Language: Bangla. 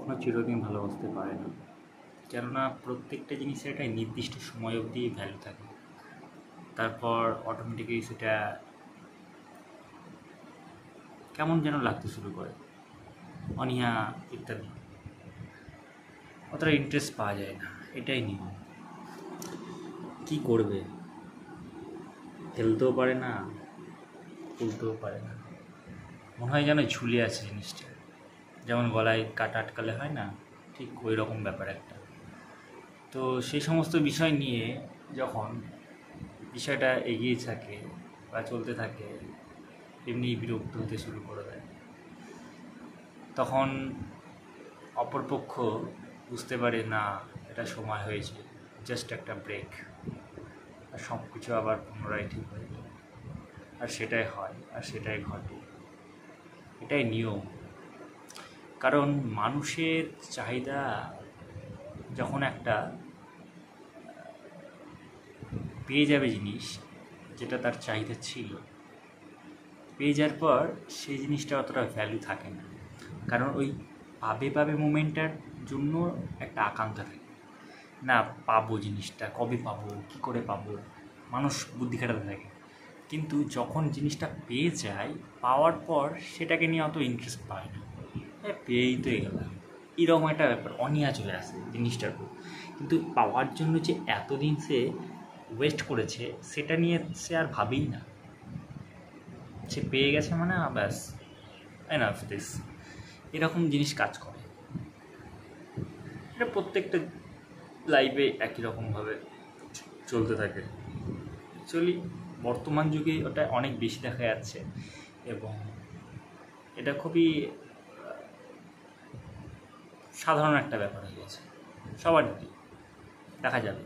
কখনো চিরদিন ভালোবাসতে পারে না, কেননা প্রত্যেকটা জিনিসের একটা নির্দিষ্ট সময় অবধি ভ্যালু থাকে, তারপর অটোমেটিক্যালি সেটা কেমন যেন লাগতে শুরু করে, অনীহা ইত্যাদি, অতটা ইন্টারেস্ট পাওয়া যায় না। এটাই নিয়ম। কী করবে, ফেলতেও পারে না, তুলতেও পারে না, মনে হয় যেন ঝুলে আছে জিনিসটা, যেমন গলায় কাটা আটকালে হয় না, ঠিক ওই রকম ব্যাপার একটা। তো সেই সমস্ত বিষয় নিয়ে যখন বিষয়টা এগিয়ে থাকে বা চলতে থাকে, এমনি বিরক্ত হতে শুরু করে দেয়, তখন অপরপক্ষ বুঝতে পারে না এটা সময় হয়েছে, জাস্ট একটা ব্রেক, আর সব কিছু আবার পুনরায় ঠিক হয়ে যায়। আর সেটাই হয়, আর সেটাই ঘটে, এটাই নিয়ম। কারণ মানুষের চাহিদা যখন একটা পেয়ে যাবে জিনিস, যেটা তার চাহিদা ছিল, পেয়ে যাওয়ার পর সেই জিনিসটা অতটা ভ্যালু থাকে না। কারণ ওই পাবে মোমেন্টটার জন্য একটা আকাঙ্ক্ষা থাকে, না পাবো জিনিসটা, কবে পাবো, কী করে পাবো, মানুষ বুদ্ধি খাটাতে থাকে। কিন্তু যখন জিনিসটা পেয়ে যায়, পাওয়ার পর সেটাকে নিয়ে অত ইন্টারেস্ট পায় না, পেয়েই তো গেলাম, এরকম একটা ব্যাপার, অনীহা চলে আসে জিনিসটার উপর। কিন্তু পাওয়ার জন্য যে এতদিন সে ওয়েস্ট করেছে, সেটা নিয়ে সে আর ভাবেই না। সে পেয়ে গেছে মানে ব্যাস, এনাফ দিস, এরকম জিনিস কাজ করে। এটা প্রত্যেকটা লাইফে একই রকমভাবে চলতে থাকে। অ্যাকচুয়ালি বর্তমান যুগে ওটা অনেক বেশি দেখা যাচ্ছে, এবং এটা খুবই সাধারণ একটা ব্যাপার হয়ে গেছে, সবারই দেখা যাবে।